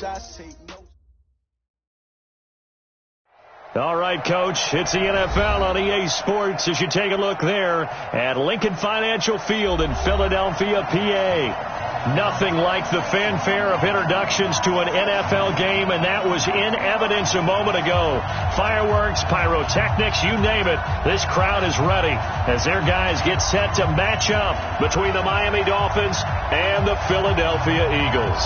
shots, take no. All right, Coach, it's the NFL on EA Sports as you take a look there at Lincoln Financial Field in Philadelphia, PA. Nothing like the fanfare of introductions to an NFL game, and that was in evidence a moment ago. Fireworks, pyrotechnics, you name it. This crowd is ready as their guys get set to match up between the Miami Dolphins and the Philadelphia Eagles.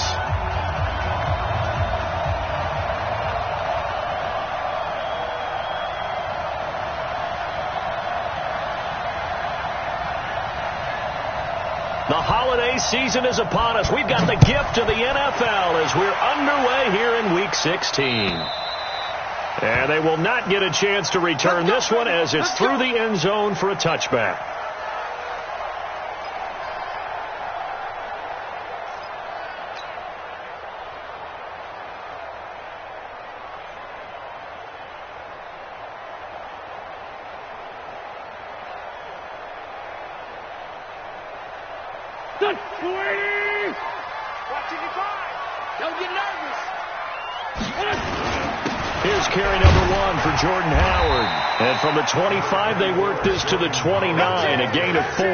The holiday season is upon us. We've got the gift of the NFL as we're underway here in Week 16. And they will not get a chance to return this one as it's through the end zone for a touchback. Here's carry number 1 for Jordan Howard. And from the 25, they work this to the 29, a gain of 4.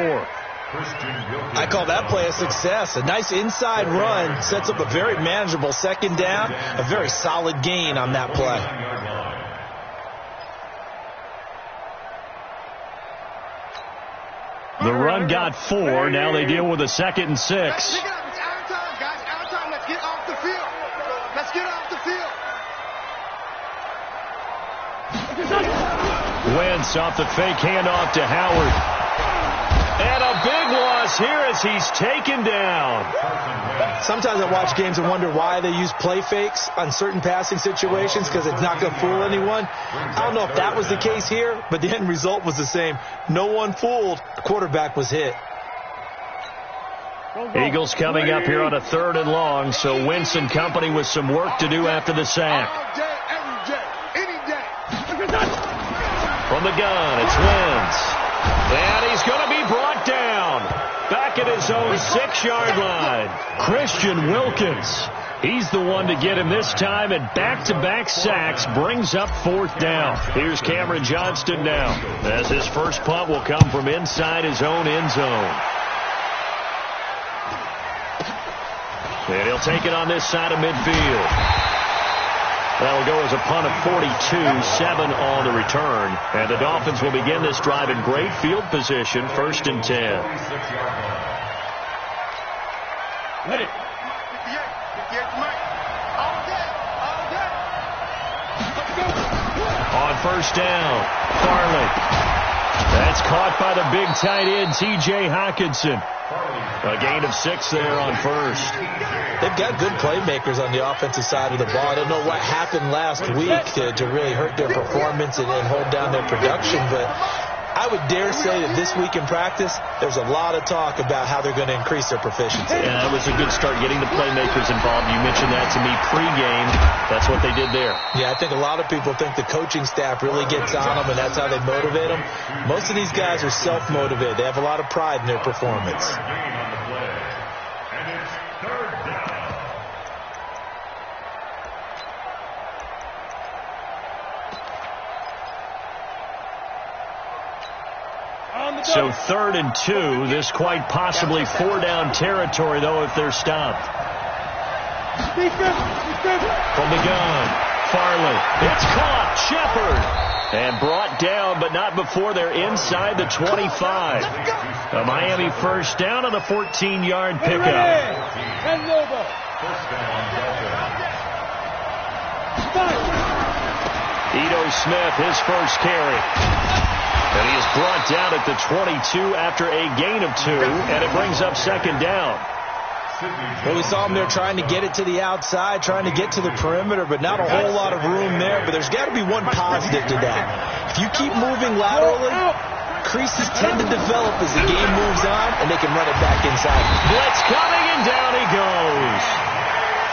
I call that play a success. A nice inside run sets up a very manageable second down, a very solid gain on that play. The run got 4. Now they deal with a 2nd and 6. It's our time, guys. Our time. Let's get off the field. Let's get off the field. Wentz off the fake handoff to Howard. And a big loss here as he's taken down. Sometimes I watch games and wonder why they use play fakes on certain passing situations because it's not going to fool anyone. I don't know if that was the case here, but the end result was the same. No one fooled. The quarterback was hit. Eagles coming up here on a 3rd and long, so Wentz and company with some work to do after the sack. All day, every day, any day. From the gun, it's Wentz. And he's going to be brought down. Back at his own 6-yard line. Christian Wilkins. He's the one to get him this time, and back-to-back sacks brings up 4th down. Here's Cameron Johnston now, as his first punt will come from inside his own end zone. And he'll take it on this side of midfield. That'll go as a punt of 42, 7 on the return. And the Dolphins will begin this drive in great field position, 1st and 10. Ready. On 1st down, Farley. That's caught by the big tight end, T.J. Hockenson. A gain of 6 there on 1st. They've got good playmakers on the offensive side of the ball. I don't know what happened last week to really hurt their performance and hold down their production, but I would dare say that this week in practice, there's a lot of talk about how they're going to increase their proficiency. Yeah, it was a good start getting the playmakers involved. You mentioned that to me pregame. That's what they did there. Yeah, I think a lot of people think the coaching staff really gets on them, and that's how they motivate them. Most of these guys are self-motivated. They have a lot of pride in their performance. So 3rd and 2. This quite possibly 4-down territory, though, if they're stopped. From the gun, Farley. It's caught. Shepard. And brought down, but not before they're inside the 25. A Miami 1st down on the 14-yard pickup. Ito Smith, his first carry. And he is brought down at the 22 after a gain of 2, and it brings up 2nd down. Well, we saw him there trying to get it to the outside, trying to get to the perimeter, but not a whole lot of room there. But there's got to be one positive to that. If you keep moving laterally, creases tend to develop as the game moves on, and they can run it back inside. Blitz coming, and down he goes.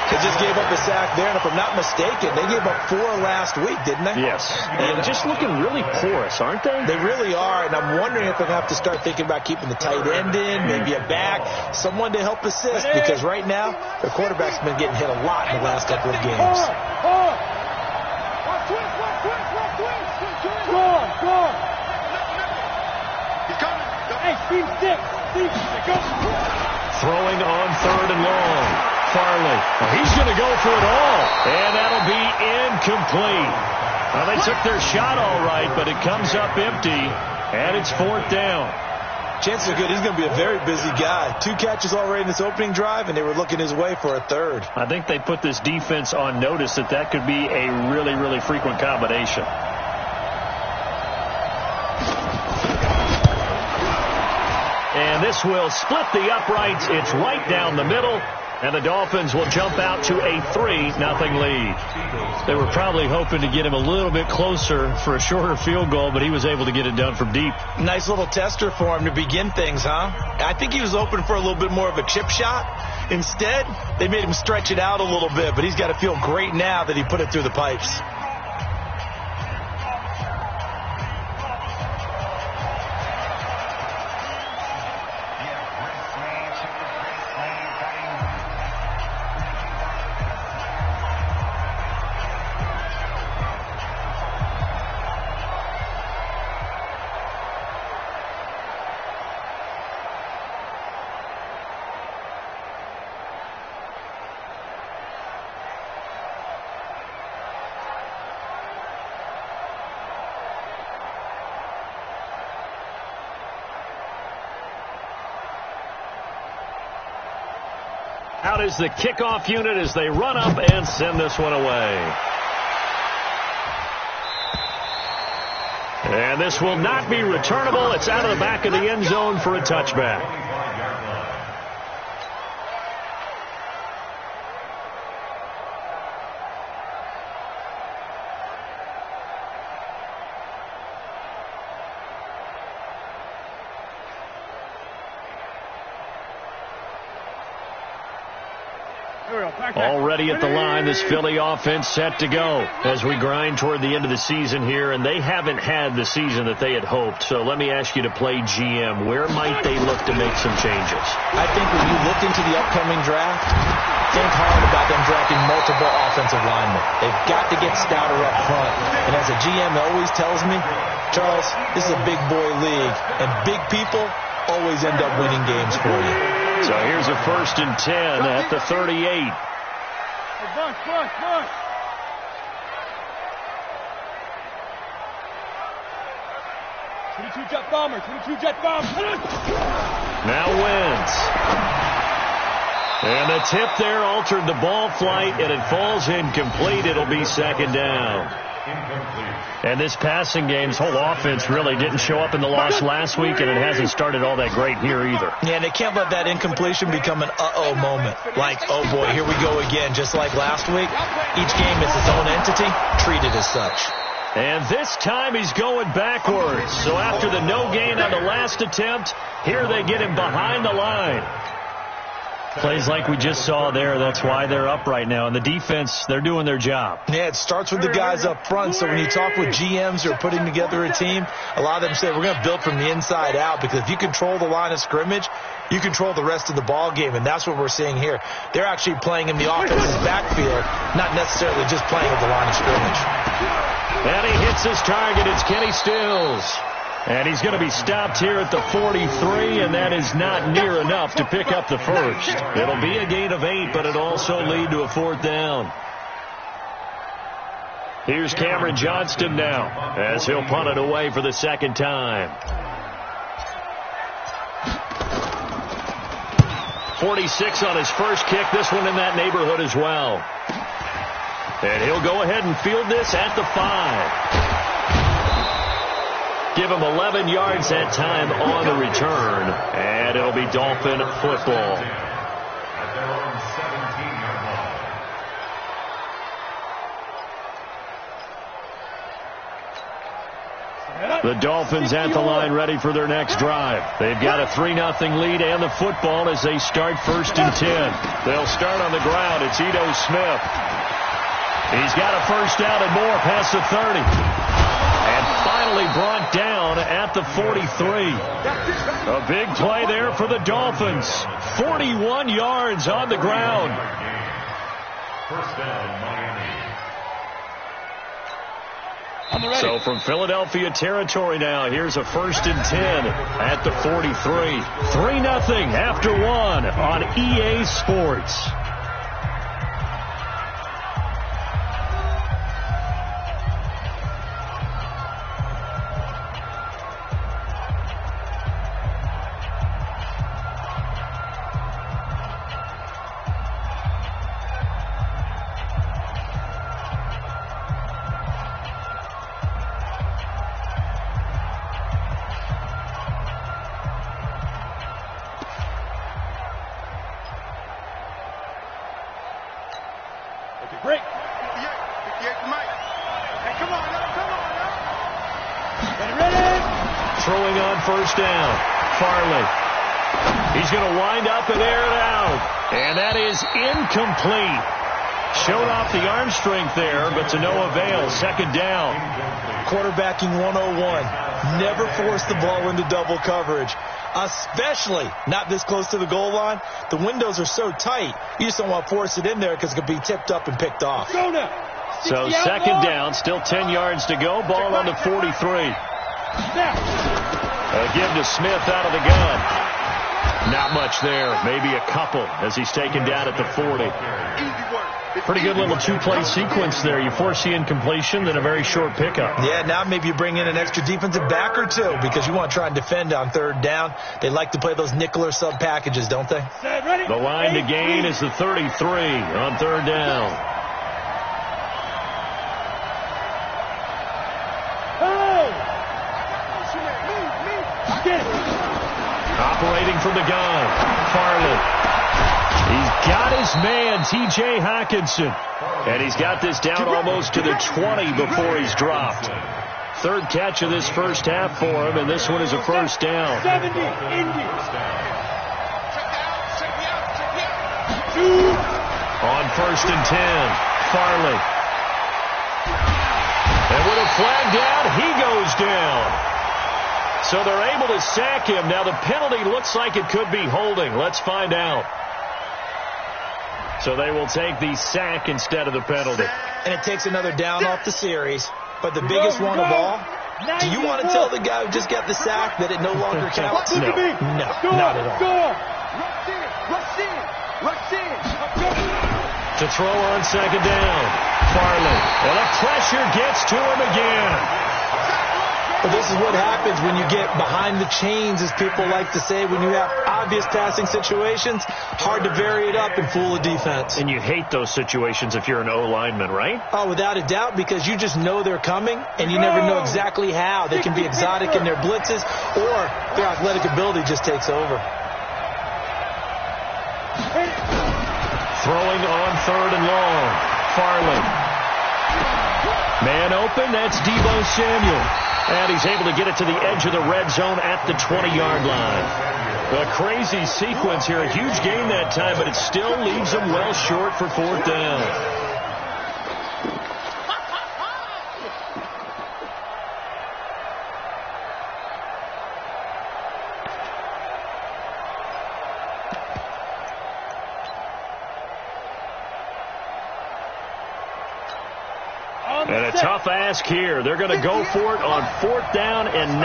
They just gave up a sack there, and if I'm not mistaken, they gave up 4 last week, didn't they? Yes. And just looking really porous, aren't they? They really are, and I'm wondering if they're going to have to start thinking about keeping the tight end in, maybe a back, someone to help assist, because right now, their quarterback's been getting hit a lot in the last couple of games. Throwing on 3rd and long. Farley. Oh, he's going to go for it all. And that'll be incomplete. Well, they took their shot all right, but it comes up empty, and it's 4th down. Chances are good he's going to be a very busy guy. 2 catches already in this opening drive, and they were looking his way for a 3rd. I think they put this defense on notice that could be a really, really frequent combination. And this will split the uprights. It's right down the middle. And the Dolphins will jump out to a 3-0 lead. They were probably hoping to get him a little bit closer for a shorter field goal, but he was able to get it done from deep. Nice little tester for him to begin things, huh? I think he was open for a little bit more of a chip shot. Instead, they made him stretch it out a little bit, but he's got to feel great now that he put it through the pipes. Out is the kickoff unit as they run up and send this one away. And this will not be returnable. It's out of the back of the end zone for a touchback. Already at the line, this Philly offense set to go as we grind toward the end of the season here, and they haven't had the season that they had hoped. So let me ask you to play GM. Where might they look to make some changes? I think when you look into the upcoming draft, think hard about them drafting multiple offensive linemen. They've got to get stouter up front. And as a GM always tells me, Charles, this is a big boy league, and big people always end up winning games for you. So here's a 1st and 10 at the 38. Push. 22 jet bomber. Now wins. And the tip there altered the ball flight, and it falls incomplete. It'll be 2nd down. And this passing game's whole offense really didn't show up in the loss last week, and it hasn't started all that great here either. Yeah, and they can't let that incompletion become an uh-oh moment. Like, oh boy, here we go again. Just like last week, each game is its own entity, treated as such. And this time he's going backwards. So after the no gain on the last attempt, here they get him behind the line. Plays like we just saw there. That's why they're up right now. And the defense, they're doing their job. Yeah, it starts with the guys up front. So when you talk with GMs who are putting together a team, a lot of them say we're going to build from the inside out, because if you control the line of scrimmage, you control the rest of the ball game, and that's what we're seeing here. They're actually playing in the offense's backfield, not necessarily just playing at the line of scrimmage. And he hits his target. It's Kenny Stills. And he's going to be stopped here at the 43, and that is not near enough to pick up the 1st. It'll be a gain of 8, but it'll also lead to a 4th down. Here's Cameron Johnston now as he'll punt it away for the 2nd time. 46 on his first kick. This one in that neighborhood as well. And he'll go ahead and field this at the 5. Give him 11 yards that time on the return, and it'll be Dolphin football. At their own 17-yard line. The Dolphins at the line ready for their next drive. They've got a 3-0 lead and the football as they start 1st and 10. They'll start on the ground. It's Ito Smith. He's got a first down and more past the 30. And finally brought down at the 43. A big play there for the Dolphins. 41 yards on the ground. First down, Miami. So from Philadelphia territory now, here's a 1st and 10 at the 43. 3-0 after 1 on EA Sports. Break. 58 Mike. Hey, come on now. Ready. Throwing on 1st down. Farley. He's going to wind up and air it out. And that is incomplete. Showed off the arm strength there, but to no avail. 2nd down. Quarterbacking 101. Never force the ball into double coverage. Especially not this close to the goal line. The windows are so tight, you just don't want to force it in there because it could be tipped up and picked off. So 2nd down, still 10 yards to go. Ball on the 43. A give to Smith out of the gun. Not much there, maybe a couple as he's taken down at the 40. Pretty good little 2-play sequence there. You force the incompletion, then a very short pickup. Yeah, now maybe you bring in an extra defensive back or two because you want to try and defend on 3rd down. They like to play those nickel or sub packages, don't they? The line to gain is the 33 on 3rd down. Operating from the gun, Farley. He's got his man, T.J. Hockenson. And he's got this down almost to the 20 before he's dropped. 3rd catch of this first half for him, and this one is a 1st down. 70, On 1st and 10, Farley. And with a flag down, he goes down. So they're able to sack him. Now the penalty looks like it could be holding. Let's find out. So they will take the sack instead of the penalty. And it takes another down off the series. But the biggest one of all, do you want to tell the guy who just got the sack that it no longer counts? No, not at all. Rush in. To throw on 2nd down, Farley. And the pressure gets to him again. But this is what happens when you get behind the chains, as people like to say, when you have obvious passing situations. Hard to vary it up and fool the defense. And you hate those situations if you're an O-lineman, right? Oh, without a doubt, because you just know they're coming, and you never know exactly how. They can be exotic in their blitzes, or their athletic ability just takes over. Throwing on 3rd and long, Farley. Man open, that's Deebo Samuel. And he's able to get it to the edge of the red zone at the 20-yard line. A crazy sequence here. A huge gain that time, but it still leaves them well short for 4th down. And a tough ask here. They're going to go for it on 4th down and 9.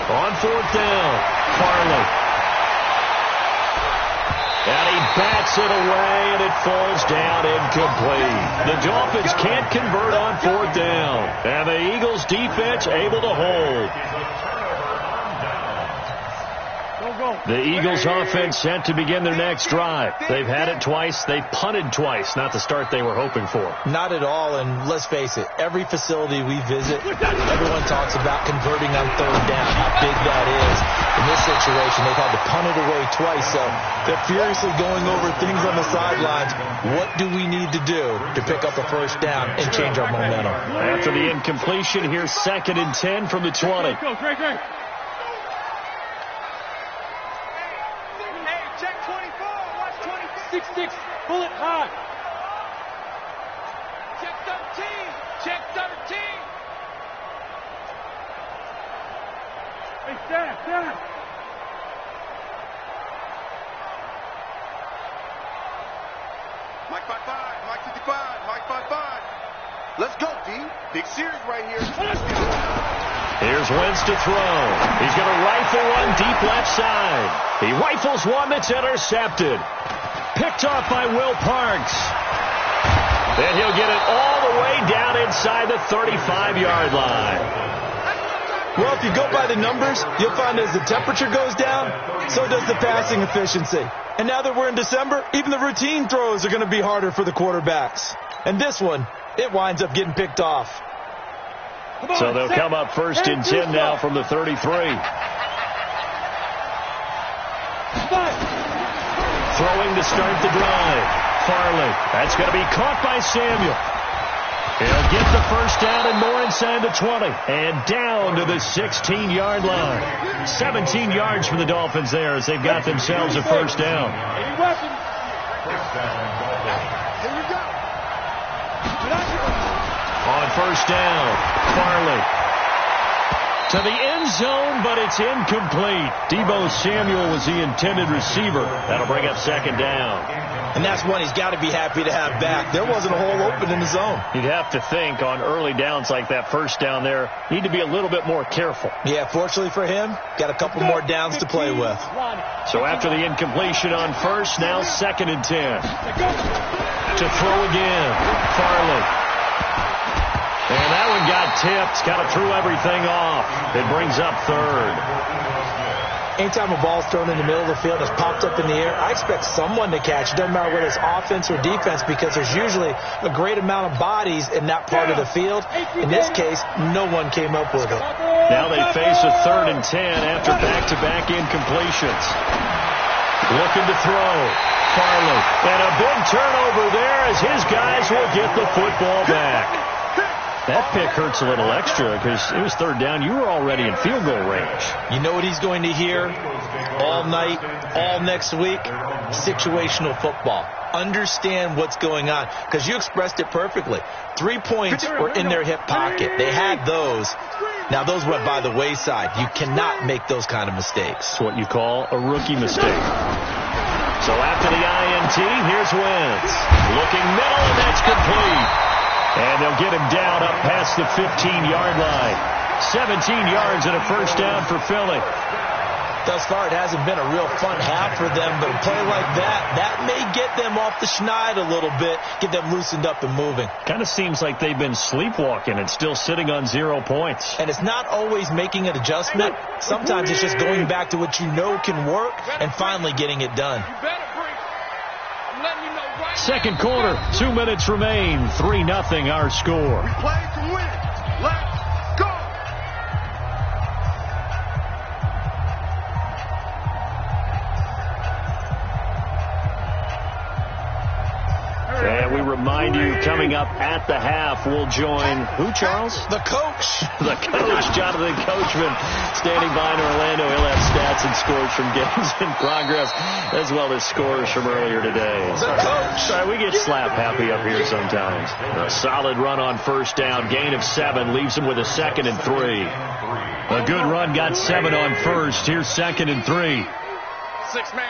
On 4th down, Farley. And he bats it away, and it falls down incomplete. The Dolphins can't convert on 4th down. And the Eagles defense able to hold. The Eagles offense set to begin their next drive. They've had it twice. They've punted twice. Not the start they were hoping for. Not at all, and let's face it, every facility we visit, everyone talks about converting on third down, how big that is. In this situation, they've had to punt it away twice, so they're furiously going over things on the sidelines. What do we need to do to pick up a first down and change our momentum? After the incompletion, here's 2nd and 10 from the 20. Go, great. Hey, check 24. Watch 24. 6-6. Pull it high. Check 13. Check 13. Hey, stand. Mike 55. Mike 55. Mike 55. Let's go, D. Big series right here. Here's Wentz to throw. He's going to rifle one deep left side. He rifles one that's intercepted. Picked off by Will Parks. Then he'll get it all the way down inside the 35-yard line. Well, if you go by the numbers, you'll find as the temperature goes down, so does the passing efficiency. And now that we're in December, even the routine throws are going to be harder for the quarterbacks. And this one, it winds up getting picked off. So they'll come up 1st and 10 now from the 33. Throwing to start the drive. Farley. That's going to be caught by Samuel. He'll get the first down and more inside the 20. And down to the 16-yard line. 17 yards for the Dolphins there as they've got themselves a first down. Here we go. On first down, Farley to the end zone, but it's incomplete. Deebo Samuel was the intended receiver. That'll bring up 2nd down. And that's one he's got to be happy to have back. There wasn't a hole open in the zone. You'd have to think on early downs like that first down there, need to be a little bit more careful. Yeah, fortunately for him, got a couple more downs to play with. So after the incompletion on first, now 2nd and 10. To throw again, Farley. And that one got tipped, kind of threw everything off. It brings up 3rd. Anytime a ball's thrown in the middle of the field, it's popped up in the air, I expect someone to catch. It doesn't matter whether it's offense or defense because there's usually a great amount of bodies in that part of the field. In this case, no one came up with it. Now they face a 3rd and 10 after back-to-back incompletions. Looking to throw. Farley. And a big turnover there as his guys will get the football back. That pick hurts a little extra because it was 3rd down. You were already in field goal range. You know what he's going to hear all night, all next week? Situational football. Understand what's going on because you expressed it perfectly. 3 points were in their hip pocket. They had those. Now, those went by the wayside. You cannot make those kind of mistakes. It's what you call a rookie mistake. So after the INT, here's Wentz. Looking middle, and that's complete. And they'll get him down up past the 15-yard line. 17 yards and a first down for Philly. Thus far, it hasn't been a real fun half for them, but a play like that may get them off the schneid a little bit, get them loosened up and moving. Kind of seems like they've been sleepwalking and still sitting on 0 points. And it's not always making an adjustment. Sometimes it's just going back to what you know can work and finally getting it done. Second quarter, 2 minutes remain. 3-0 our score. We play to win. Let's go. And we remind you, coming up at the half, we'll join who, Charles? The coach. The coach, Jonathan Coachman, standing by in Orlando. He'll have stats and scores from games in progress, as well as scores from earlier today. The coach. Sorry, we get slap happy up here sometimes. A solid run on first down, gain of 7, leaves him with a 2nd and 3. A good run, got 7 on first. Here's 2nd and 3. 6-man.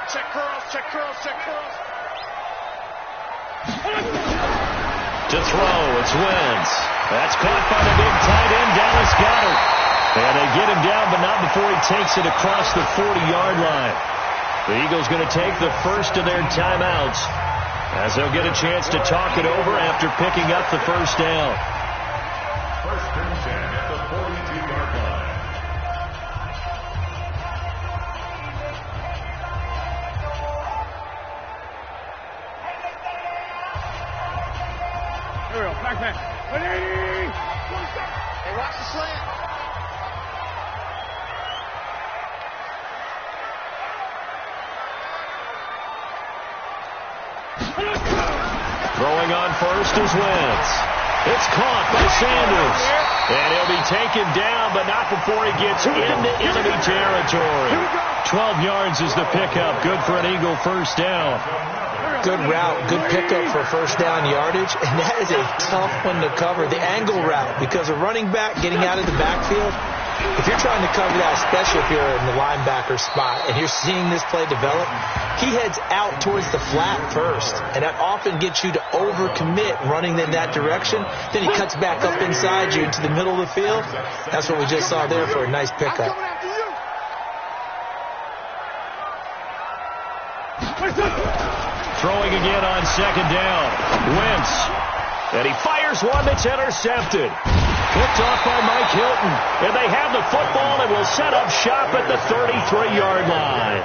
Check curls, check curls, check curls. To throw, it's Wentz. That's caught by the big tight end, Dallas Goedert. And they get him down, but not before he takes it across the 40-yard line. The Eagles going to take the first of their timeouts as they'll get a chance to talk it over after picking up the first down. First and 10 at the 42-yard line. Back man. 180. Hey, watch the slant. Throwing on first is Wentz. It's caught by Sanders. And he'll be taken down, but not before he gets into enemy territory. 12 yards is the pickup. Good for an Eagle first down. Good route, good pickup for first down yardage, and that is a tough one to cover. The angle route, because a running back getting out of the backfield, if you're trying to cover that, especially if you're in the linebacker spot and you're seeing this play develop, he heads out towards the flat first, and that often gets you to overcommit running in that direction. Then he cuts back up inside you into the middle of the field. That's what we just saw there for a nice pickup. Throwing again on second down. Wentz. And he fires one that's intercepted. Picked off by Mike Hilton. And they have the football and will set up shop at the 33-yard line.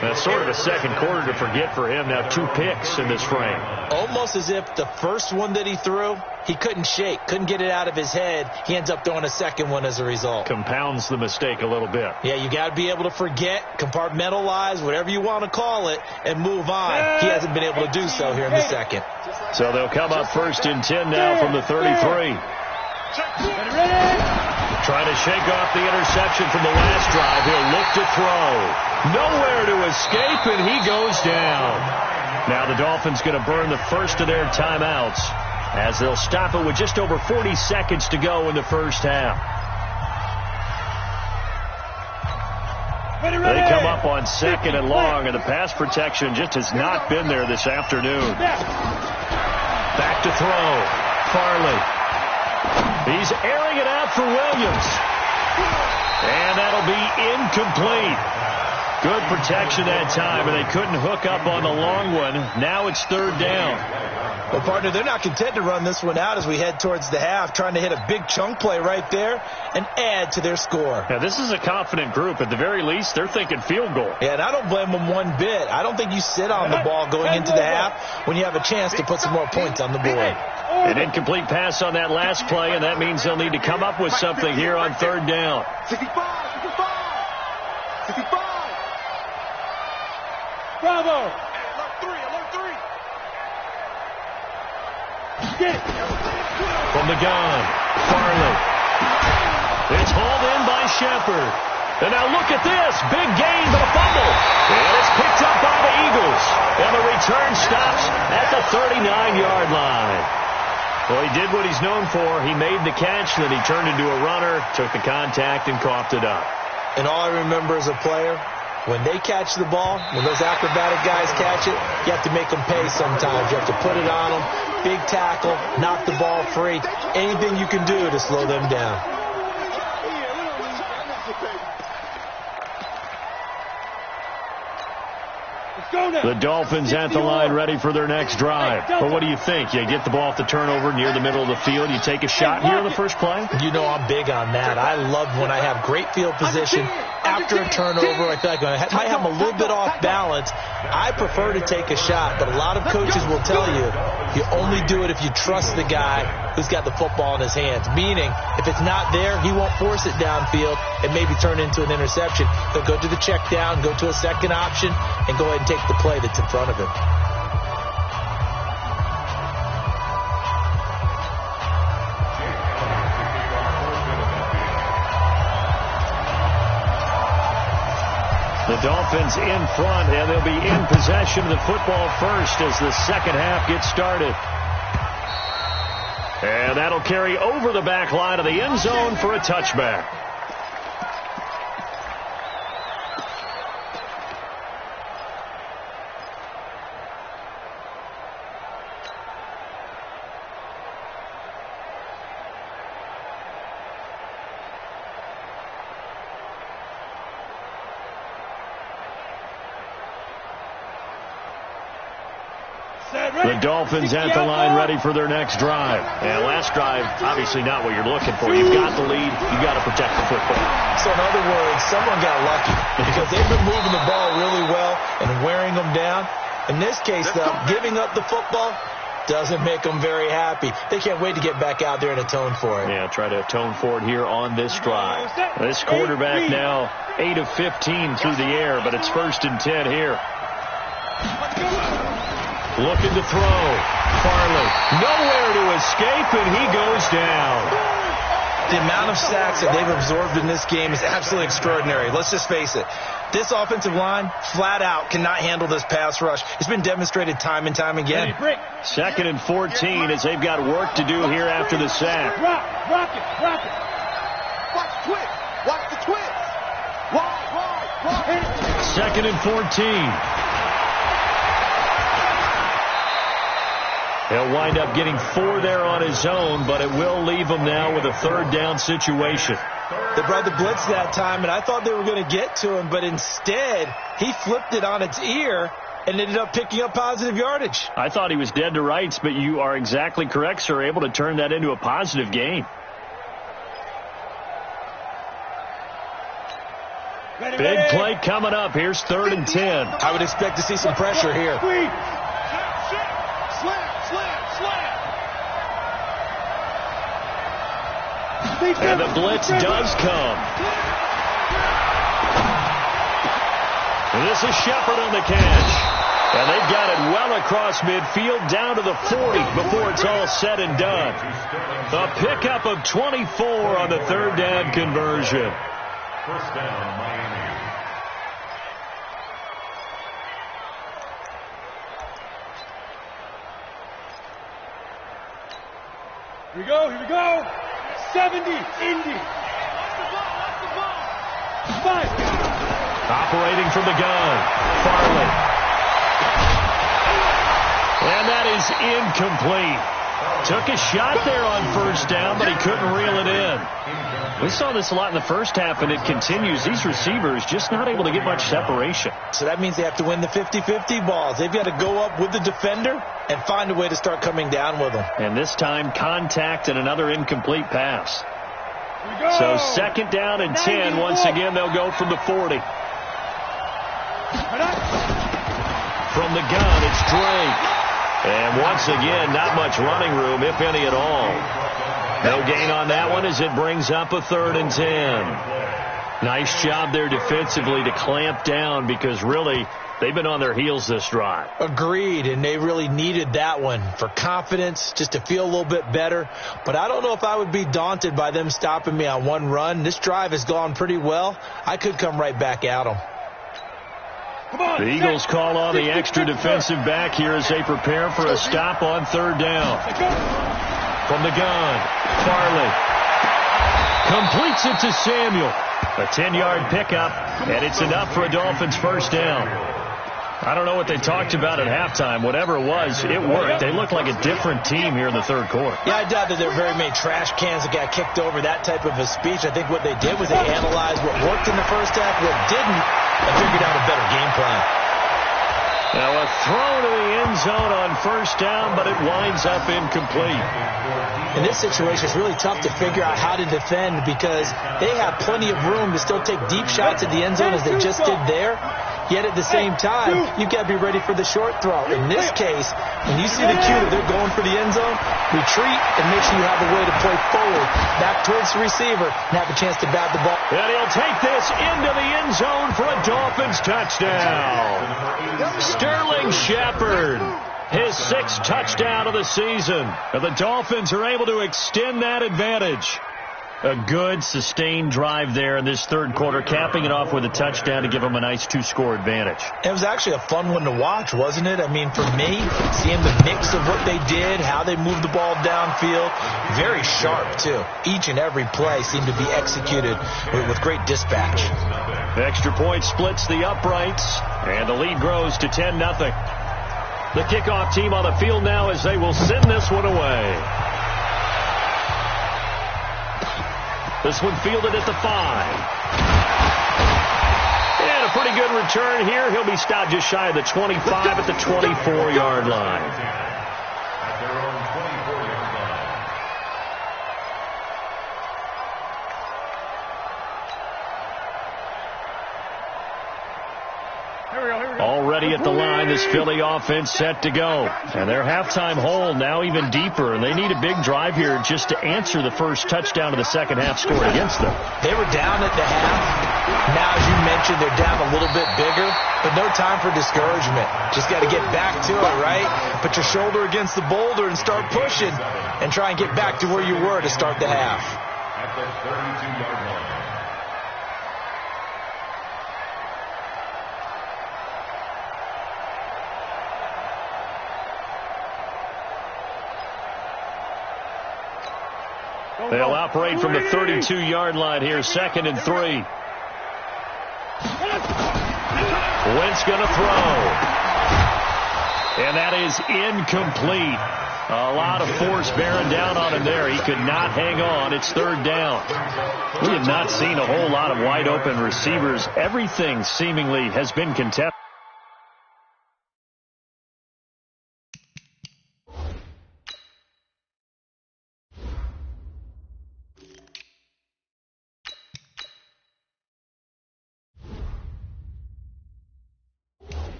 That's sort of a second quarter to forget for him. Now 2 picks in this frame. Almost as if the first one that he threw, he couldn't shake, couldn't get it out of his head. He ends up throwing a second one as a result. Compounds the mistake a little bit. Yeah, you got to be able to forget, compartmentalize, whatever you want to call it, and move on. He hasn't been able to do so here in the second. So they'll come up first and 10 now from the 33. Trying to shake off the interception from the last drive. He'll look to throw. Nowhere to escape, and he goes down. Now the Dolphins going to burn the first of their timeouts as they'll stop it with just over 40 seconds to go in the first half. They come up on second and long, and the pass protection just has not been there this afternoon. Back to throw. Farley. He's airing it out for Williams. And that'll be incomplete. Good protection that time, and they couldn't hook up on the long one. Now it's third down. Well, partner, they're not content to run this one out as we head towards the half, trying to hit a big chunk play right there and add to their score. Now, this is a confident group. At the very least, they're thinking field goal. Yeah, and I don't blame them one bit. I don't think you sit on the ball going into the half when you have a chance to put some more points on the board. An incomplete pass on that last play, and that means they'll need to come up with something here on third down. 65. Bravo. Alert 3. From the gun, Farley. It's hauled in by Shepard. And now look at this. Big gain, but a fumble. And it's picked up by the Eagles. And the return stops at the 39-yard line. Well, he did what he's known for. He made the catch, then he turned into a runner, took the contact, and coughed it up. And all I remember as a player, when they catch the ball, when those acrobatic guys catch it, you have to make them pay sometimes. You have to put it on them. Big tackle, knock the ball free. Anything you can do to slow them down. The Dolphins at the line ready for their next drive. But what do you think? You get the ball off the turnover near the middle of the field. You take a shot here in the first play? You know I'm big on that. I love when I have great field position after a turnover. I feel like I might have a little bit off balance. I prefer to take a shot, but a lot of coaches will tell you only do it if you trust the guy who's got the football in his hands. Meaning, if it's not there, he won't force it downfield and maybe turn into an interception. He'll go to the check down, go to a second option, and go ahead and take the play that's in front of him. The Dolphins in front, and they'll be in possession of the football first as the second half gets started. And that'll carry over the back line of the end zone for a touchback. The Dolphins at the line ready for their next drive. And last drive, obviously not what you're looking for. You've got the lead. You've got to protect the football. So in other words, someone got lucky because they've been moving the ball really well and wearing them down. In this case, though, giving up the football, Doesn't make them very happy. They can't wait to get back out there and atone for it. Yeah, try to atone for it here on this drive. This quarterback now 8 of 15 through the air, but it's 1st and 10 here. Looking to throw. Farley nowhere to escape, and he goes down. The amount of sacks that they've absorbed in this game is absolutely extraordinary. Let's just face it. This offensive line, flat out, cannot handle this pass rush. It's been demonstrated time and time again. 2nd and 14 as they've got work to do here after the sack. Rock it. Watch the twist. Watch the twist. Wide. 2nd and 14. He'll wind up getting 4 there on his own, but it will leave him now with a 3rd down situation. They brought the blitz that time, and I thought they were going to get to him, but instead he flipped it on its ear and ended up picking up positive yardage. I thought he was dead to rights, but you are exactly correct, sir, able to turn that into a positive gain. Big play coming up. Here's 3rd and 10. I would expect to see some pressure here. And the blitz does come. And this is Shepard on the catch. And they've got it well across midfield down to the 40 before it's all said and done. A pickup of 24 on the 3rd down conversion. 1st down, Miami. Here we go. 70, Indy. 5. Operating from the gun, Farley. And that is incomplete. Took a shot there on 1st down, but he couldn't reel it in. We saw this a lot in the first half, and it continues. These receivers just not able to get much separation. So that means they have to win the 50-50 balls. They've got to go up with the defender and find a way to start coming down with them. And this time, contact and another incomplete pass. So 2nd down and 10. Once again, they'll go from the 40. From the gun, it's Drake. And once again, not much running room, if any at all. No gain on that one as it brings up a 3rd and 10. Nice job there defensively to clamp down because really they've been on their heels this drive. Agreed, and they really needed that one for confidence, just to feel a little bit better. But I don't know if I would be daunted by them stopping me on one run. This drive has gone pretty well. I could come right back at them. The Eagles call on the extra defensive back here as they prepare for a stop on 3rd down. From the gun, Farley completes it to Samuel. A 10-yard pickup, and it's enough for a Dolphins 1st down. I don't know what they talked about at halftime. Whatever it was, it worked. They look like a different team here in the 3rd quarter. Yeah, I doubt that there were very many trash cans that got kicked over, that type of a speech. I think what they did was they analyzed what worked in the first half, what didn't, and figured out a better game plan. Now a throw to the end zone on 1st down, but it winds up incomplete. In this situation, it's really tough to figure out how to defend because they have plenty of room to still take deep shots at the end zone as they just did there. Yet at the same time, you've got to be ready for the short throw. In this case, when you see the cue that they're going for the end zone, retreat and make sure you have a way to play forward, back towards the receiver, and have a chance to bat the ball. And he'll take this into the end zone for a Dolphins touchdown. Sterling Shepard, his 6th touchdown of the season. And the Dolphins are able to extend that advantage. A good, sustained drive there in this 3rd quarter, capping it off with a touchdown to give them a nice 2-score advantage. It was actually a fun one to watch, wasn't it? I mean, for me, seeing the mix of what they did, how they moved the ball downfield, very sharp, too. Each and every play seemed to be executed with great dispatch. The extra point splits the uprights, and the lead grows to 10-0. The kickoff team on the field now as they will send this one away. This one fielded at the 5. And a pretty good return here. He'll be stopped just shy of the 25 at the 24-yard line. At their own 24-yard line. Here we go. ready at the line. This Philly offense set to go. And their halftime hole now even deeper, and they need a big drive here just to answer the first touchdown of the second half scored against them. They were down at the half. Now, as you mentioned, they're down a little bit bigger, but no time for discouragement. Just got to get back to it, right? Put your shoulder against the boulder and start pushing and try and get back to where you were to start the half. At the 32-yard line. They'll operate from the 32-yard line here, 2nd and 3. Wentz going to throw. And that is incomplete. A lot of force bearing down on him there. He could not hang on. It's 3rd down. We have not seen a whole lot of wide open receivers. Everything seemingly has been contested.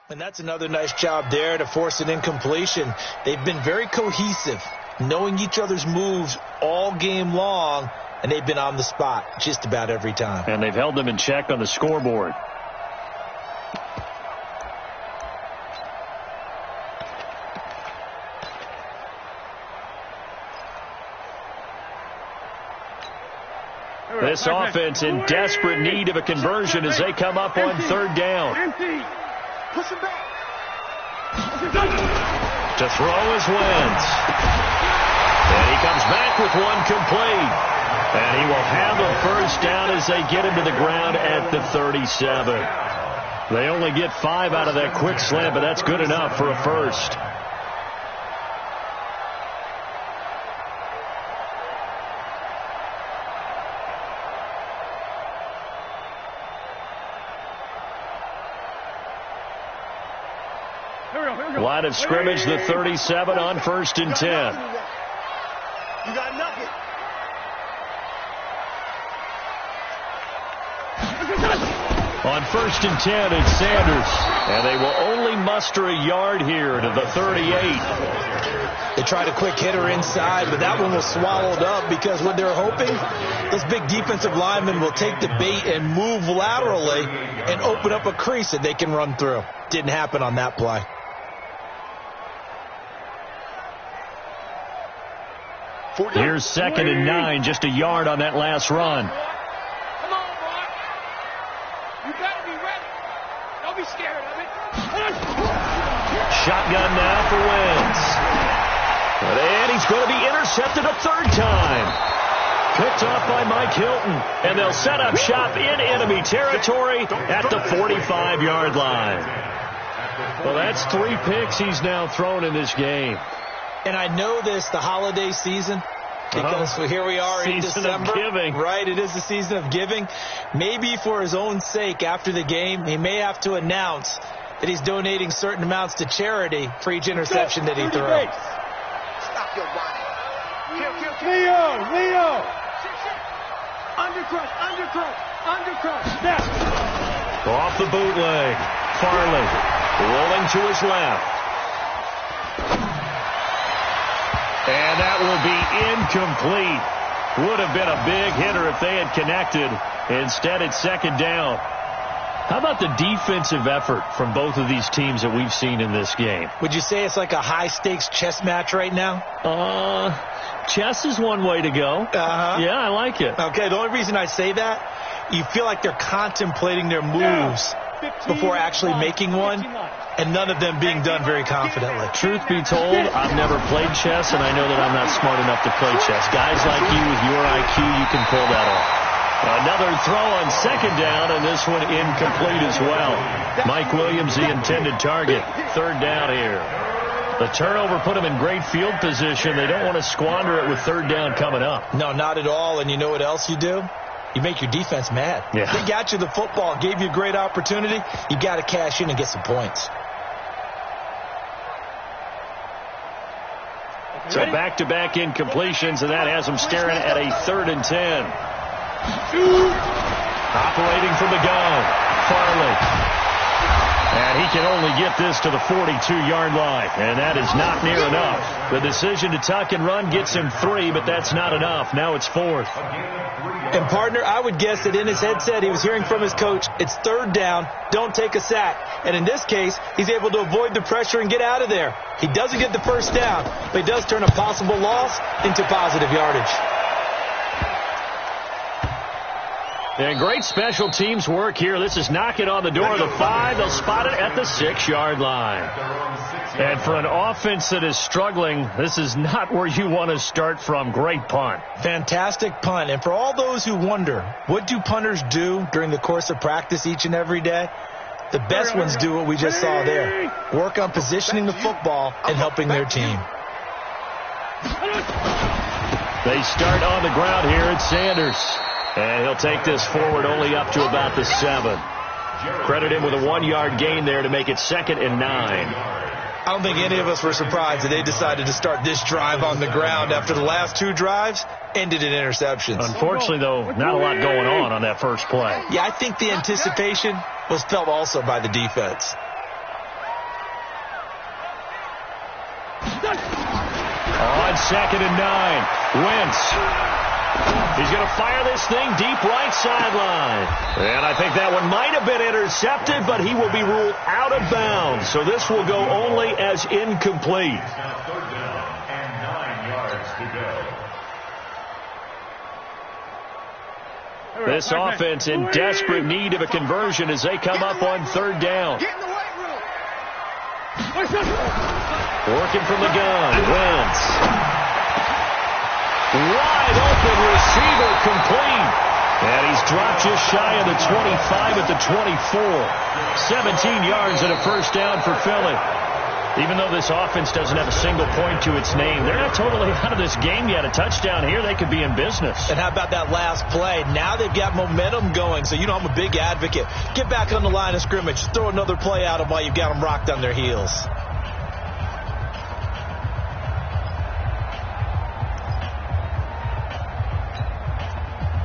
And that's another nice job there to force an incompletion. They've been very cohesive, knowing each other's moves all game long, and they've been on the spot just about every time. And they've held them in check on the scoreboard. This offense in desperate need of a conversion as they come up on 3rd down. Push him back. To throw is Wentz. And he comes back with one complete. And he will have a 1st down as they get him to the ground at the 37. They only get 5 out of that quick slant, but that's good enough for a 1st. Line of scrimmage, the 37 on 1st and 10. You got nothing. On 1st and 10, it's Sanders. And they will only muster a yard here to the 38. They tried a quick hitter inside, but that one was swallowed up because what they're hoping, those big defensive linemen will take the bait and move laterally and open up a crease that they can run through. Didn't happen on that play. Here's 2nd and 9, just a yard on that last run. Come on, boy. You better be ready. Don't be scared of it. Shotgun now for Wentz. And he's going to be intercepted a 3rd time. Picked off by Mike Hilton. And they'll set up shop in enemy territory at the 45-yard line. Well, that's 3 picks he's now thrown in this game. And I know this, the holiday season, because here we are in December. Season of giving. Right, it is the season of giving. Maybe for his own sake after the game, he may have to announce that he's donating certain amounts to charity for each interception that he throws. Stop your whining. Leo! Undercrush. Snap. Off the bootleg. Farley rolling to his left. And that will be incomplete. Would have been a big hitter if they had connected. Instead, it's 2nd down. How about the defensive effort from both of these teams that we've seen in this game? Would you say it's like a high-stakes chess match right now? Chess is one way to go. Yeah, I like it. Okay, the only reason I say that, you feel like they're contemplating their moves before actually making one, and none of them being done very confidently. Truth be told, I've never played chess, and I know that I'm not smart enough to play chess. Guys like you with your IQ, you can pull that off. Another throw on second down, and this one incomplete as well. Mike Williams, the intended target. Third down here. The turnover put them in great field position. They don't want to squander it with third down coming up. No, not at all. And you know what else you do? You make your defense mad. Yeah. They got you the football, gave you a great opportunity. You got to cash in and get some points. So back-to-back incompletions, and that has them staring at a 3rd and 10. Operating from the gun, Farley. And he can only get this to the 42-yard line, and that is not near enough. The decision to tuck and run gets him 3, but that's not enough. Now it's 4th. And, partner, I would guess that in his headset he was hearing from his coach, it's 3rd down, don't take a sack. And in this case, he's able to avoid the pressure and get out of there. He doesn't get the first down, but he does turn a possible loss into positive yardage. And great special teams work here. This is knocking on the door of the 5. They'll spot it at the 6-yard line. And for an offense that is struggling, this is not where you want to start from. Great punt. Fantastic punt. And for all those who wonder, what do punters do during the course of practice each and every day? The best ones do what we just saw there. Work on positioning the football and helping their team. They start on the ground here at Sanders. And he'll take this forward only up to about the 7. Credit him with a 1-yard gain there to make it 2nd and 9. I don't think any of us were surprised that they decided to start this drive on the ground after the last 2 drives ended in interceptions. Unfortunately, though, not a lot going on that first play. Yeah, I think the anticipation was felt also by the defense. On 2nd and 9, Wentz. He's going to fire this thing deep right sideline. And I think that one might have been intercepted, but he will be ruled out of bounds. So this will go only as incomplete. Now 3rd down and 9 yards to go. This offense in desperate need of a conversion as they come up on 3rd down. Get in the weight room. Working from the gun, Wentz. Wide open receiver complete. And he's dropped just shy of the 25 at the 24. 17 yards and a first down for Philly. Even though this offense doesn't have a single point to its name, they're not totally out of this game yet. A touchdown here, they could be in business. And how about that last play? Now they've got momentum going. So, you know, I'm a big advocate. Get back on the line of scrimmage. Throw another play at them while you've got them rocked on their heels.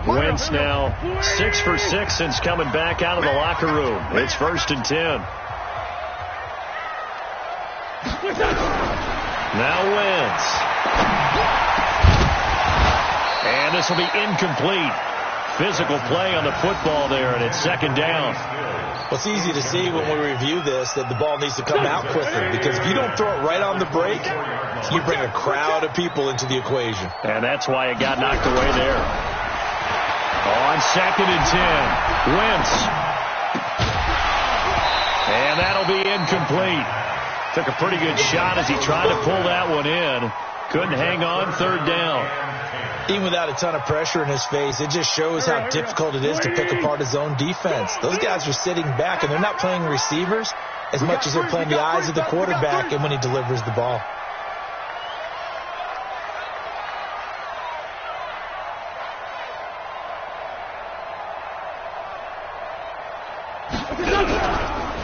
Wentz now 6 for 6 since coming back out of the locker room. It's 1st and 10. Now Wentz. And this will be incomplete. Physical play on the football there, and it's 2nd down. Well, it's easy to see when we review this that the ball needs to come out quicker, because if you don't throw it right on the break, you bring a crowd of people into the equation. And that's why it got knocked away there. On 2nd and 10, Wentz. And that'll be incomplete. Took a pretty good shot as he tried to pull that one in. Couldn't hang on, 3rd down. Even without a ton of pressure in his face, it just shows how difficult it is to pick apart his own defense. Those guys are sitting back, and they're not playing receivers as much as they're playing the eyes of the quarterback and when he delivers the ball.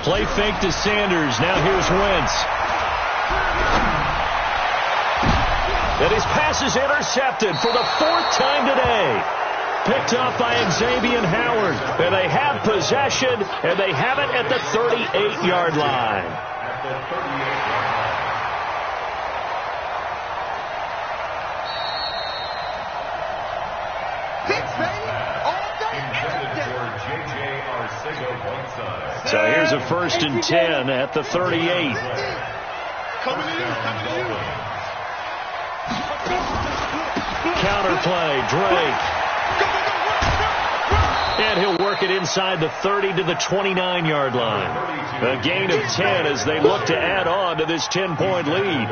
Play fake to Sanders. Now here's Wentz. And his pass is intercepted for the 4th time today. Picked up by Xavier Howard. And they have possession, and they have it at the 38-yard line. At the 38-yard So here's a 1st and 10 at the 38. Counter play, Drake. And he'll work it inside. inside the 30 to the 29-yard line. A gain of 10 as they look to add on to this 10-point lead.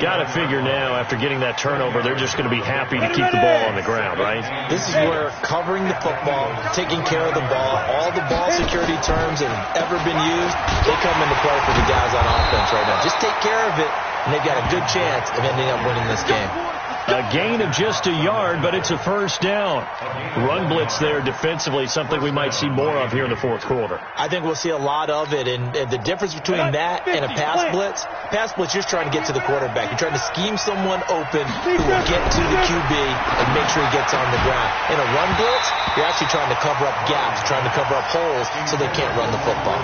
Got to figure now, after getting that turnover, they're just going to be happy to keep the ball on the ground, right? This is where covering the football, taking care of the ball, all the ball security terms that have ever been used, they come into play for the guys on offense right now. Just take care of it, and they've got a good chance of ending up winning this game. A gain of just a yard, but it's a first down. Run blitz there defensively, something we might see more of here in the fourth quarter. I think we'll see a lot of it, and the difference between that and a pass blitz, you're just trying to get to the quarterback. You're trying to scheme someone open who will get to the QB and make sure he gets on the ground. In a run blitz, you're actually trying to cover up gaps, trying to cover up holes so they can't run the football.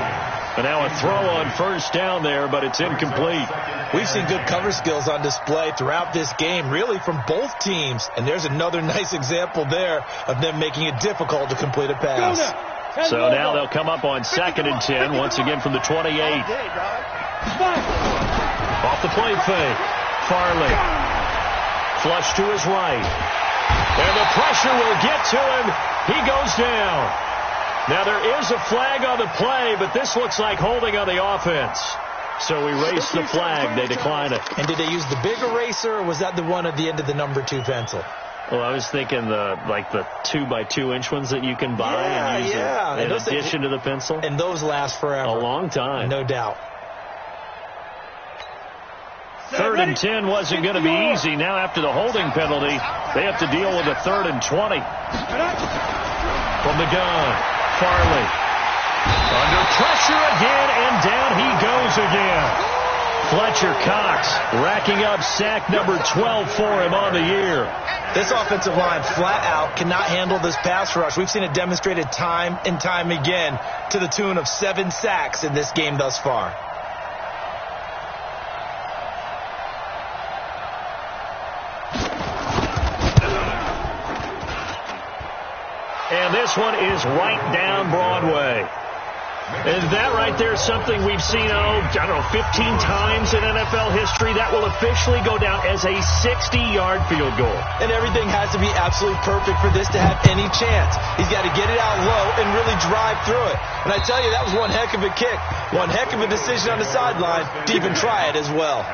And now a throw on first down there, but it's incomplete. We've seen good cover skills on display throughout this game, really from both teams. And there's another nice example there of them making it difficult to complete a pass. So now they'll come up on 2nd and 10, once again from the 28. Off the play fake. Farley. Flush to his right. And the pressure will get to him. He goes down. Now, there is a flag on the play, but this looks like holding on the offense. So we race the flag. They decline it. And did they use the big eraser, or was that the one at the end of the number 2 pencil? Well, I was thinking the 2x2-inch ones that you can buy and use in addition to the pencil. And those last forever. A long time. No doubt. 3rd and 10 wasn't going to be easy. Now, after the holding penalty, they have to deal with a 3rd and 20. From the gun. Farley under pressure again, and down he goes again. Fletcher Cox racking up sack number 12 for him on the year. This offensive line flat out cannot handle this pass rush. We've seen it demonstrated time and time again to the tune of 7 sacks in this game thus far. And this one is right down Broadway. And that right there is something we've seen, 15 times in NFL history. That will officially go down as a 60-yard field goal. And everything has to be absolutely perfect for this to have any chance. He's got to get it out low and really drive through it. And I tell you, that was one heck of a kick. One heck of a decision on the sideline to even try it as well.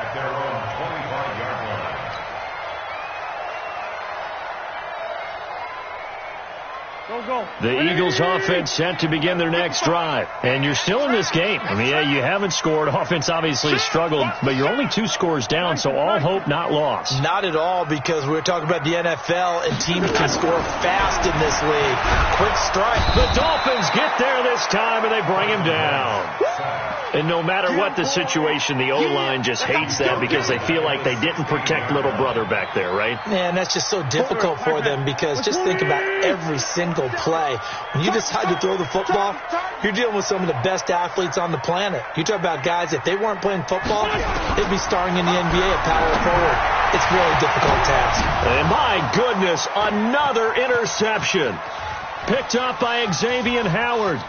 The Eagles offense set to begin their next drive. And you're still in this game. I mean, you haven't scored. Offense obviously struggled, but you're only 2 scores down, so all hope not lost. Not at all, because we're talking about the NFL, and teams can score fast in this league. Quick strike. The Dolphins get there this time, and they bring him down. And no matter what the situation, the O-line just hates that because they feel like they didn't protect little brother back there, right? Man, that's just so difficult for them, because just think about every single play. When you decide to throw the football, you're dealing with some of the best athletes on the planet. You talk about guys, if they weren't playing football, they'd be starring in the NBA at power forward. It's a really difficult task. And my goodness, another interception. Picked up by Xavier Howard.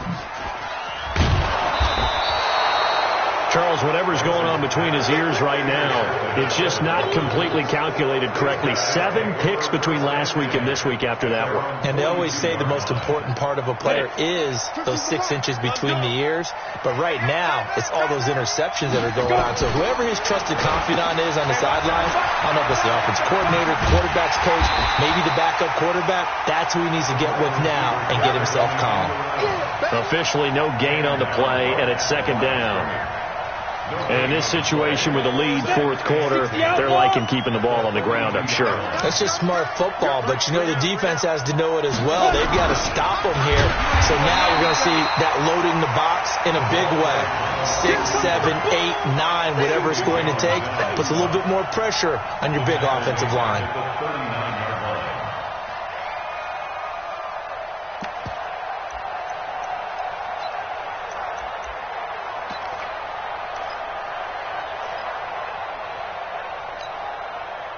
Charles, whatever's going on between his ears right now, it's just not completely calculated correctly. 7 picks between last week and this week after that one. And they always say the most important part of a player is those 6 inches between the ears. But right now, it's all those interceptions that are going on. So whoever his trusted confidant is on the sidelines, I don't know if it's the offensive coordinator, the quarterback's coach, maybe the backup quarterback, that's who he needs to get with now and get himself calm. Officially no gain on the play, and it's 2nd down. And in this situation with a lead, 4th quarter, they're liking keeping the ball on the ground, I'm sure. That's just smart football, but you know the defense has to know it as well. They've got to stop them here. So now we're going to see that loading the box in a big way. 6, 7, 8, 9, whatever it's going to take, puts a little bit more pressure on your big offensive line.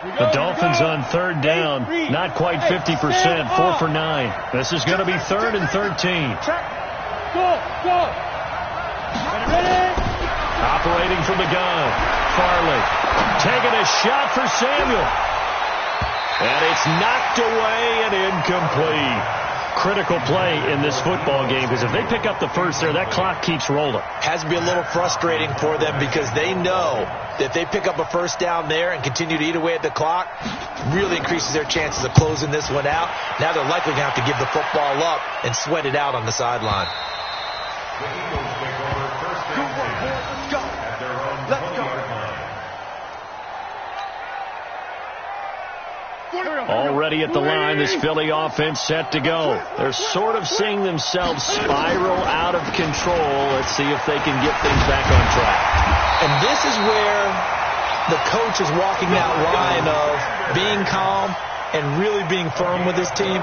The Dolphins on 3rd down, not quite 50%, 4 for 9. This is going to be 3rd and 13. Operating from the gun, Farley taking a shot for Samuel. And it's knocked away and incomplete. critical play in this football game, because if they pick up the first there, that clock keeps rolling. Has to be a little frustrating for them because they know that if they pick up a first down there and continue to eat away at the clock, really increases their chances of closing this one out. Now they're likely going to have to give the football up and sweat it out on the sideline. Already at the line, this Philly offense set to go. They're sort of seeing themselves spiral out of control. Let's see if they can get things back on track. And this is where the coach is walking that line of being calm and really being firm with his team.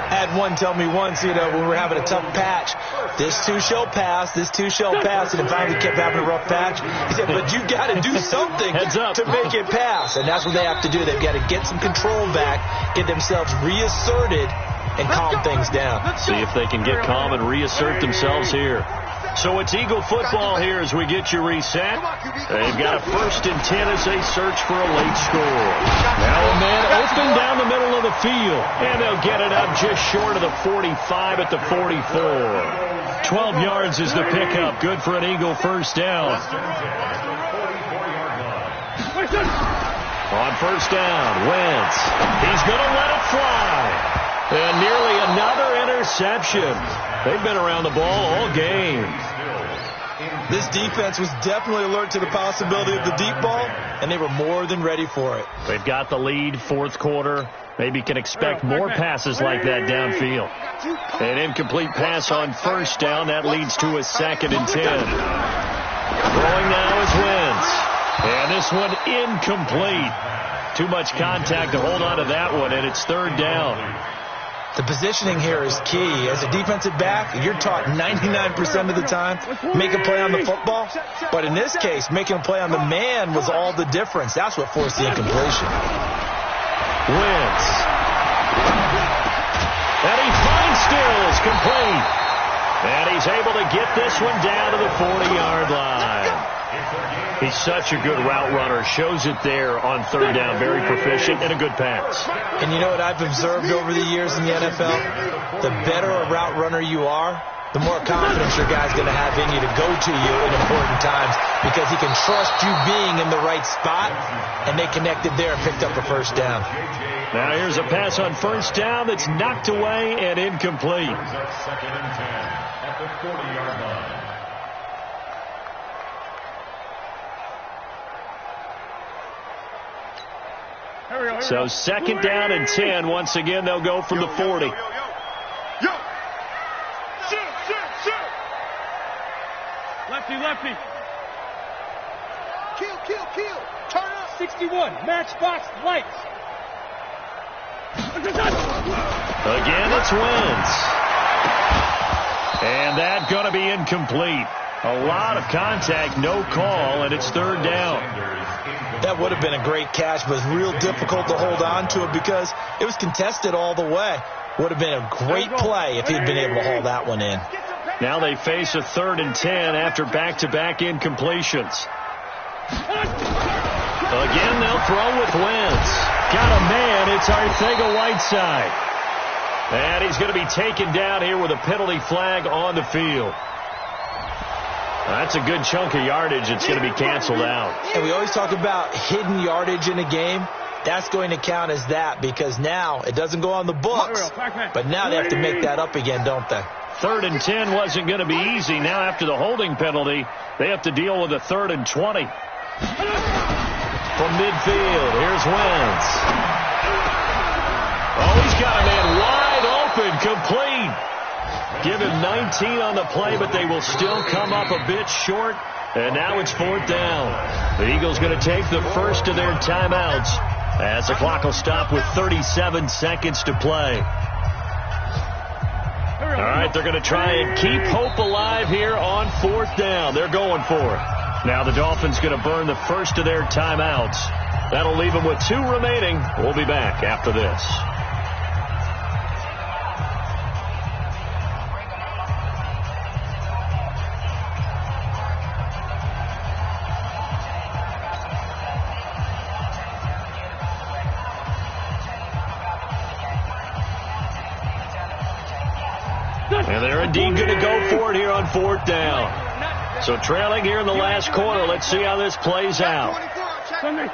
I had one tell me once, when we were having a tough patch, this too shall pass, this too shall pass, and it finally kept having a rough patch. He said, but you got to do something to make it pass, and that's what they have to do. They've got to get some control back, get themselves reasserted, and calm things down. See if they can get calm and reassert themselves here. So it's Eagle football here as we get you reset. They've got a 1st and 10 as they search for a late score. Now a man open down the middle of the field, and they'll get it up just short of the 45 at the 44. 12 yards is the pickup. Good for an Eagle first down. On first down, Wentz. He's going to let it fly. And nearly another interception. They've been around the ball all game. This defense was definitely alert to the possibility of the deep ball, and they were more than ready for it. They've got the lead, 4th quarter. Maybe can expect more passes like that downfield. An incomplete pass on first down. That leads to a 2nd and 10. Throwing now is Wentz. And this one incomplete. Too much contact to hold on to that one, and it's 3rd down. The positioning here is key. As a defensive back, you're taught 99% of the time, make a play on the football. But in this case, making a play on the man was all the difference. That's what forced the incompletion. Wentz. And he finds Stills, complete. And he's able to get this one down to the 40-yard line. He's such a good route runner. Shows it there on 3rd down. Very proficient and a good pass. And you know what I've observed over the years in the NFL? The better a route runner you are, the more confidence your guy's going to have in you to go to you in important times because he can trust you being in the right spot, and they connected there and picked up a first down. Now here's a pass on first down that's knocked away and incomplete. 2nd and 10 at the 40-yard line. So 2nd down and 10. Once again, they'll go from the 40. Shoot. Lefty. Kill. Turn up. 61. Matchbox lights. Again, it's Wentz. And that's going to be incomplete. A lot of contact, no call, and it's 3rd down. That would have been a great catch, but it's real difficult to hold on to it because it was contested all the way. Would have been a great play if he'd been able to haul that one in. Now they face a 3rd and 10 after back-to-back incompletions. Again, they'll throw with Wentz. Got a man. It's Arcega-Whiteside. And he's going to be taken down here with a penalty flag on the field. That's a good chunk of yardage. It's going to be canceled out. And we always talk about hidden yardage in a game. That's going to count as that because now it doesn't go on the books, but now they have to make that up again, don't they? 3rd and 10 wasn't going to be easy. Now after the holding penalty, they have to deal with a 3rd and 20. From midfield, here's Wentz. Oh, he's got a man wide open, complete. Give him 19 on the play, but they will still come up a bit short. And now it's 4th down. The Eagles going to take the first of their timeouts as the clock will stop with 37 seconds to play. All right, they're going to try and keep hope alive here on 4th down. They're going for it. Now the Dolphins going to burn the first of their timeouts. That'll leave them with 2 remaining. We'll be back after this. And they're indeed going to go for it here on 4th down. So trailing here in the last quarter. Let's see how this plays out. Sunday.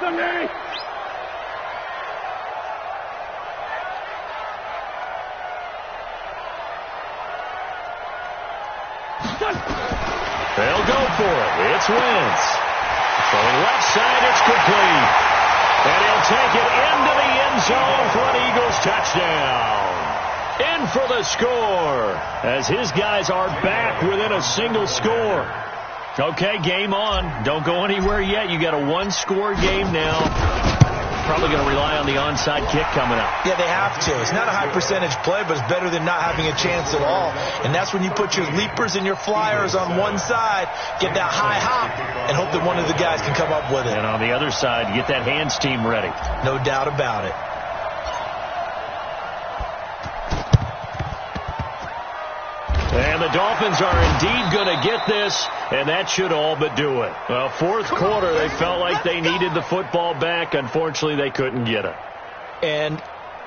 They'll go for it. It's Wentz. Throwing left side, it's complete. And he'll take it into the end zone for an Eagles touchdown. In for the score as his guys are back within a single score. Okay, game on. Don't go anywhere yet. You got a one-score game now. Probably going to rely on the onside kick coming up. Yeah, they have to. It's not a high percentage play, but it's better than not having a chance at all. And that's when you put your leapers and your flyers on one side, get that high hop, and hope that one of the guys can come up with it. And on the other side, get that hands team ready. No doubt about it. And the Dolphins are indeed going to get this, and that should all but do it. Well, 4th quarter, they felt like they needed the football back. Unfortunately, they couldn't get it. And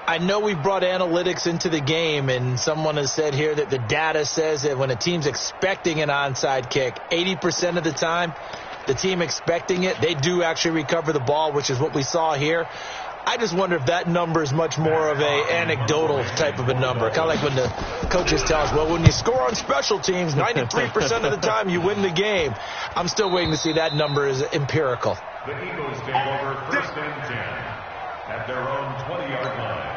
I know we brought analytics into the game, and someone has said here that the data says that when a team's expecting an onside kick, 80% of the time, the team expecting it, they do actually recover the ball, which is what we saw here. I just wonder if that number is much more of a anecdotal type of a number. Kind of like when the coaches tell us, well, when you score on special teams, 93% of the time you win the game. I'm still waiting to see that number is empirical. The Eagles take over 1st and 10 at their own 20-yard line.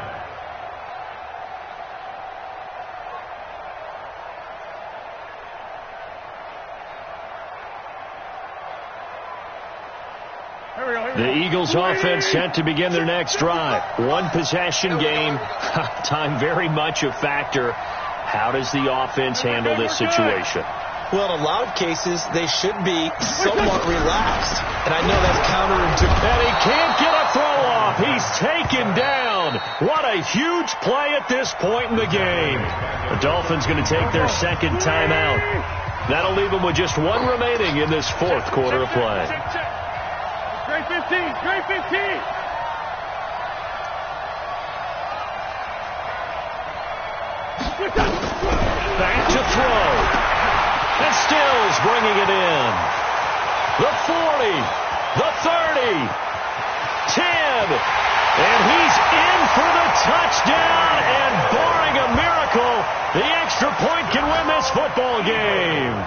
The Eagles offense set to begin their next drive. One possession game. Time very much a factor. How does the offense handle this situation? Well, in a lot of cases, they should be somewhat relaxed. And I know that's counterintuitive. And he can't get a throw off. He's taken down. What a huge play at this point in the game. The Dolphins going to take their second timeout. That'll leave them with just one remaining in this 4th quarter of play. Straight 15. Back to throw. And Stills bringing it in. The 40. The 30. 10. And he's in for the touchdown. And barring a miracle, the extra point can win this football game.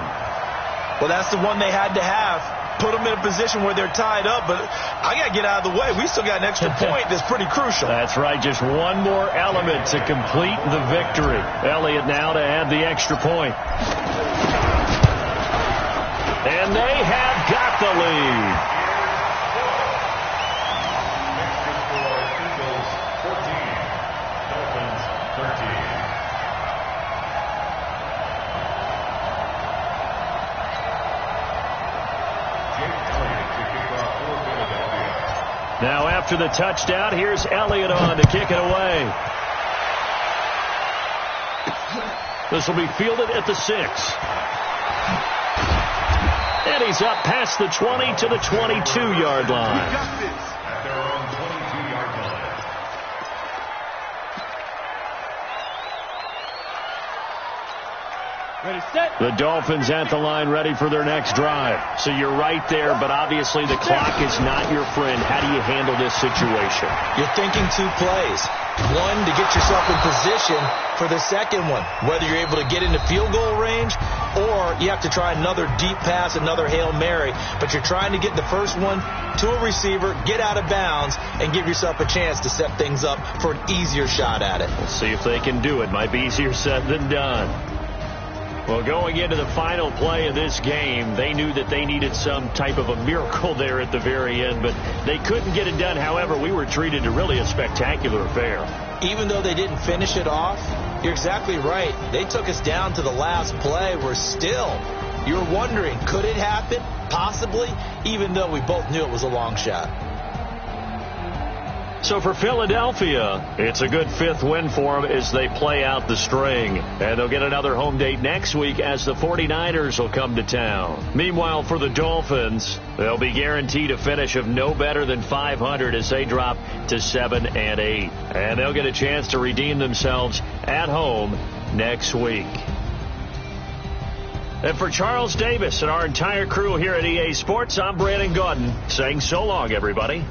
Well, that's the one they had to have. Put them in a position where they're tied up, but I got to get out of the way. We still got an extra point that's pretty crucial. That's right, just one more element to complete the victory. Elliott now to add the extra point. And they have got the lead. Eagles 14, Dolphins 13. Now after the touchdown, here's Elliott on to kick it away. This will be fielded at the 6. And he's up past the 20 to the 22-yard line. At their own 22-yard line. Ready, set. The Dolphins at the line ready for their next drive. So you're right there, but obviously the clock is not your friend. How do you handle this situation? You're thinking 2 plays. One, to get yourself in position for the second one, whether you're able to get into field goal range or you have to try another deep pass, another Hail Mary. But you're trying to get the first one to a receiver, get out of bounds, and give yourself a chance to set things up for an easier shot at it. We'll see if they can do it. Might be easier said than done. Well, going into the final play of this game, they knew that they needed some type of a miracle there at the very end, but they couldn't get it done. However, we were treated to really a spectacular affair. Even though they didn't finish it off, you're exactly right. They took us down to the last play. We're still, you're wondering, could it happen? Possibly, even though we both knew it was a long shot. So for Philadelphia, it's a good 5th win for them as they play out the string. And they'll get another home date next week as the 49ers will come to town. Meanwhile, for the Dolphins, they'll be guaranteed a finish of no better than 500 as they drop to 7-8. And they'll get a chance to redeem themselves at home next week. And for Charles Davis and our entire crew here at EA Sports, I'm Brandon Gaudin saying so long, everybody.